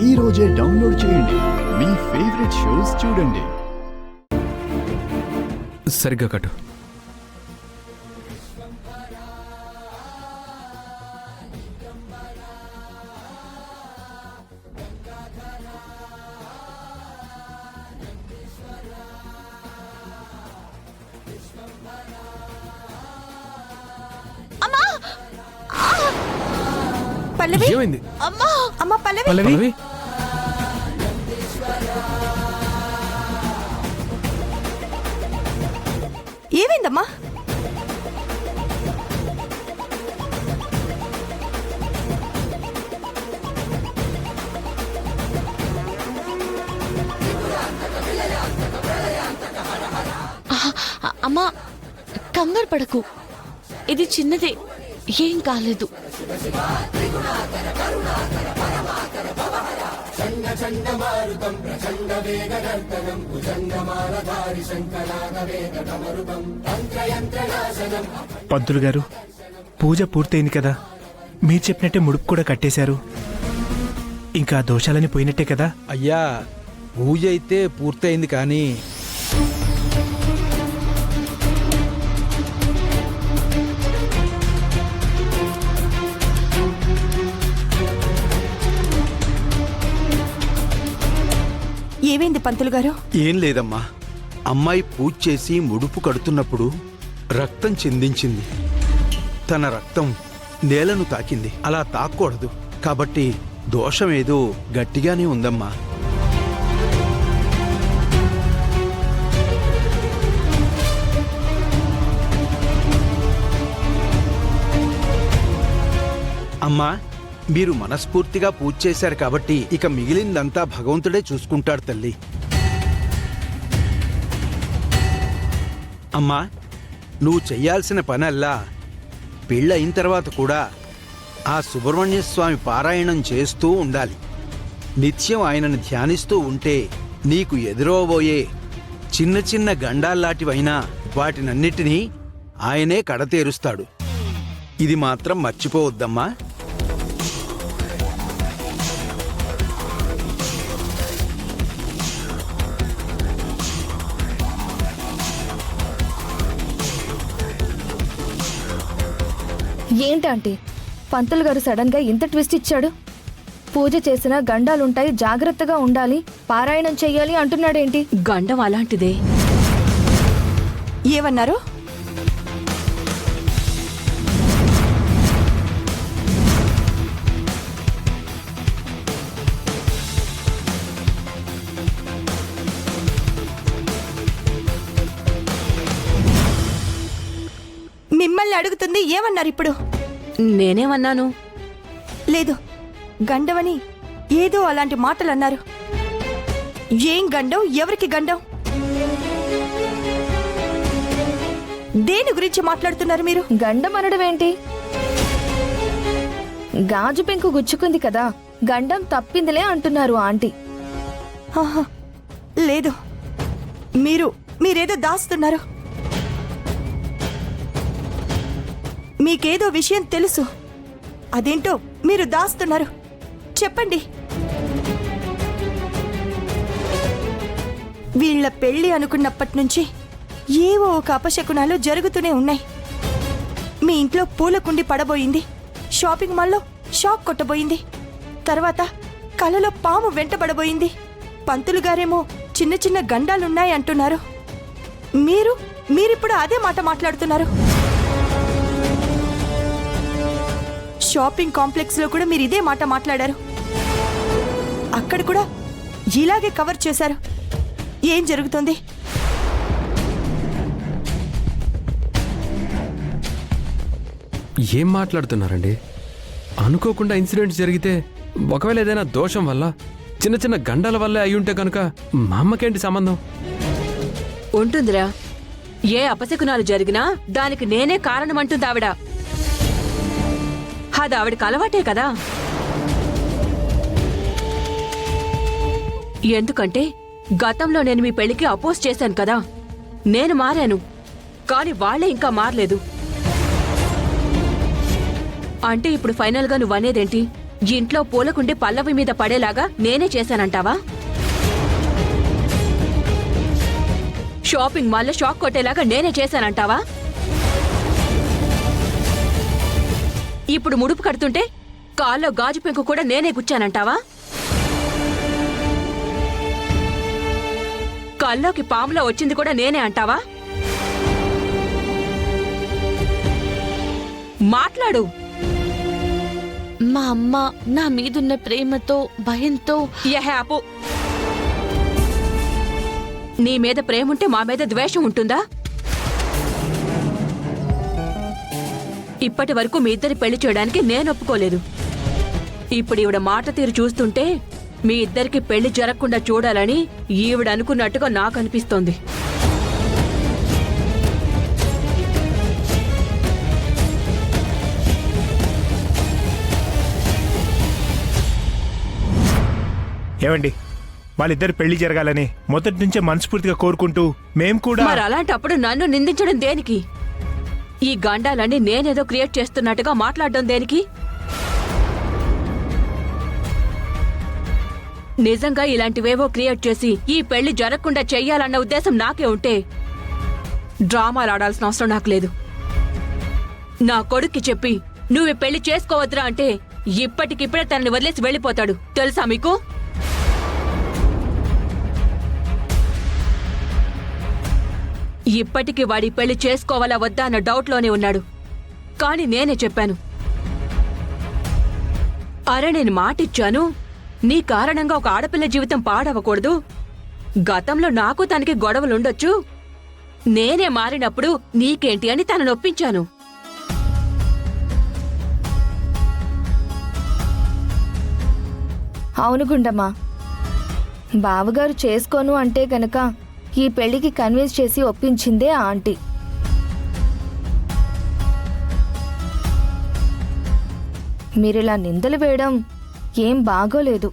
ఈ రోజే డౌన్లోడ్ చేయండి. మీ ఫేవరెట్ షోస్ చూడండి. సరిగ్గా కట్టు. పల్లవి, ఏమైంది? అమ్మా అమ్మా పల్లవి, పల్లవి ఏమైందమ్మా? అమ్మా కంగారు పడకు, ఇది చిన్నదే, ఏం కాలేదు. పంతులు గారు, పూజ పూర్తయింది కదా, మీరు చెప్పినట్టే ముడుపు కూడా కట్టేశారు. ఇంకా దోషాలని పోయినట్టే కదా? అయ్యా, పూజ అయితే పూర్తయింది కానీ ఏమైంది పంతులు గారు? ఏం లేదమ్మా, అమ్మాయి పూజ చేసి ముడుపు కడుతున్నప్పుడు రక్తం చిందించింది. తన రక్తం నేలను తాకింది. అలా తాక్కూడదు కాబట్టి దోషమేదో గట్టిగానే ఉందమ్మా. అమ్మా, మీరు మనస్ఫూర్తిగా పూజ చేశారు కాబట్టి ఇక మిగిలిందంతా భగవంతుడే చూసుకుంటాడు తల్లి. అమ్మా, నువ్వు చెయ్యాల్సిన పనల్లా పెళ్ళయిన తర్వాత కూడా ఆ సుబ్రహ్మణ్య స్వామి పారాయణం చేస్తూ ఉండాలి. నిత్యం ఆయనను ధ్యానిస్తూ ఉంటే నీకు ఎదురవబోయే చిన్న చిన్న గండాల్లాంటివైనా వాటినన్నిటినీ ఆయనే కడతేరుస్తాడు. ఇది మాత్రం మర్చిపోవద్దమ్మా. ఏంటంటే పంతులు గారు సడన్ గా ఇంత ట్విస్ట్ ఇచ్చాడు? పూజ చేసిన గండాలుంటాయి, జాగ్రత్తగా ఉండాలి, పారాయణం చెయ్యాలి అంటున్నాడేంటి? గండం అలాంటిదే. ఏమన్నారు? మిమ్మల్ని అడుగుతుంది, ఏమన్నారు ఇప్పుడు? నేనేమన్నాను? లేదు, గండమని ఏదో అలాంటి మాటలు అన్నారు. ఏం గండం? ఎవరికి గండం? దేని గురించి మాట్లాడుతున్నారు మీరు? గండం అనడం ఏంటి? గాజు పెంకు గుచ్చుకుంది కదా, గండం తప్పిందిలే అంటున్నారు ఆంటీ. ఆహా, లేదు, మీరేదో దాస్తున్నారు. మీకేదో విషయం తెలుసు, అదేంటో మీరు దాస్తున్నారు. చెప్పండి. వీళ్ళ పెళ్లి అనుకున్నప్పటి నుంచి ఏవో ఒక అపశకునాలు జరుగుతూనే ఉన్నాయి. మీ ఇంట్లో పూల కుండి పడబోయింది, షాపింగ్ మాల్లో షాక్ కొట్టబోయింది, తర్వాత కలలో పాము వెంటబడబోయింది. పంతులు గారేమో చిన్న చిన్న గండాలున్నాయి అంటున్నారు. మీరిప్పుడు అదే మాట మాట్లాడుతున్నారు. షాపింగ్ కాంప్లెక్స్ లో కూడా మీరు ఇదే మాట మాట్లాడారు. అక్కడ కూడా ఇలాగే కవర్ చేశారు. ఏం జరుగుతుంది? ఏం మాట్లాడుతున్నారండి? అనుకోకుండా ఇన్సిడెంట్స్ జరిగితే, ఒకవేళ ఏదైనా దోషం వల్ల, చిన్న చిన్న గండాల వల్లే అయ్యుంటే కనుక మా అమ్మకేంటి సంబంధం? ఉంటుందిరా, ఏ అపశకునాలు జరిగినా దానికి నేనే కారణమంటుంది ఆవిడ. అది ఆవిడకి అలవాటే కదా. ఎందుకంటే గతంలో నేను మీ పెళ్లికి అపోజ్ చేశాను కదా, నేను మారాను, కానీ వాళ్లే ఇంకా మారలేదు. అంటే ఇప్పుడు ఫైనల్గా నువ్వనేదేంటి? ఇంట్లో పూలకుండి పల్లవి మీద పడేలాగా నేనే చేశానంటావా? షాపింగ్ మాల్లో షాక్ కొట్టేలాగా నేనే చేశానంటావా? ఇప్పుడు ముడుపు కడుతుంటే కాల్లో గాజు పెంకు కూడా నేనే గుచ్చానంటావా? కల్లోకి పాములో వచ్చింది కూడా నేనే అంటావా? మాట్లాడు. మా అమ్మ నా మీదున్న ప్రేమతో భయంతో ఆపు. నీ మీద ప్రేముంటే మా మీద ద్వేషం ఉంటుందా? ఇప్పటి వరకు మీ ఇద్దరి పెళ్లి చేయడానికి నేను ఒప్పుకోలేదు. ఇప్పుడు ఈవిడ మాట తీరు చూస్తుంటే మీ ఇద్దరికి పెళ్లి జరగకుండా చూడాలని ఈవిడ అనుకున్నట్టుగా నాకు అనిపిస్తోంది. ఏమండి, వాళ్ళిద్దరు పెళ్లి జరగాలని మొదటి నుంచే మనస్ఫూర్తిగా కోరుకుంటూ మేం కూడా. మరి అలాంటప్పుడు నన్ను నిందించడం దేనికి? ఈ గండాలన్నీ నేనేదో క్రియేట్ చేస్తున్నట్టుగా మాట్లాడడం దేనికి? నిజంగా ఇలాంటివేవో క్రియేట్ చేసి ఈ పెళ్లి జరగకుండా చెయ్యాలన్న ఉద్దేశం నాకే ఉంటే డ్రామాలు ఆడాల్సిన అవసరం నాకు లేదు. నా కొడుక్కి చెప్పి నువ్వు ఈ పెళ్లి చేసుకోవద్దురా అంటే ఇప్పటికిప్పుడే తనని వదిలేసి వెళ్ళిపోతాడు. తెలుసా మీకు? ఇప్పటికి వాడి పెళ్లి చేసుకోవాలా వద్దా అన్న డౌట్లోనే ఉన్నాడు. కానీ నేనే చెప్పాను, అరే నేను మాటిచ్చాను, నీ కారణంగా ఒక ఆడపిల్ల జీవితం పాడవకూడదు. గతంలో నాకు తనకి గొడవలుండొచ్చు, నేనే మారినప్పుడు నీకేంటి అని తనను ఒప్పించాను. అవును గుండమ్మా, బావగారు చేసుకోను అంటే గనక ఈ పెళ్లికి కన్విన్స్ చేసి ఒప్పించిందే ఆ ఆంటీ. మీరిలా నిందలు వేయడం ఏం బాగోలేదు.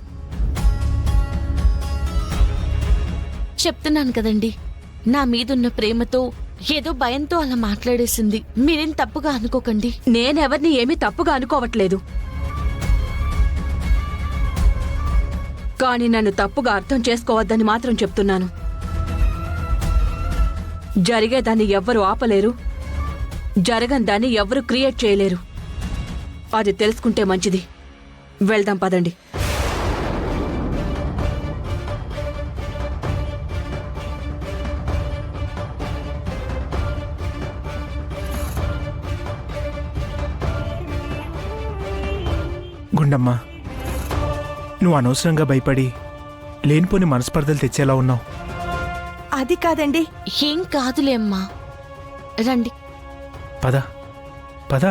చెప్తున్నాను కదండి, నా మీదున్న ప్రేమతో ఏదో భయంతో అలా మాట్లాడేసింది. మీరేం తప్పుగా అనుకోకండి. నేనెవర్ని ఏమీ తప్పుగా అనుకోవట్లేదు. కానీ నన్ను తప్పుగా అర్థం చేసుకోవద్దని మాత్రం చెప్తున్నాను. జరిగేదాన్ని ఎవ్వరూ ఆపలేరు, జరగని దాన్ని ఎవ్వరూ క్రియేట్ చేయలేరు. అది తెలుసుకుంటే మంచిది. వెళ్దాం పదండి. గుండమ్మ, నువ్వు అనవసరంగా భయపడి లేనిపోని మనస్పర్ధలు తెచ్చేలా ఉన్నావు. అది కాదండి. ఏం కాదులే అమ్మా, రండి. పద పద.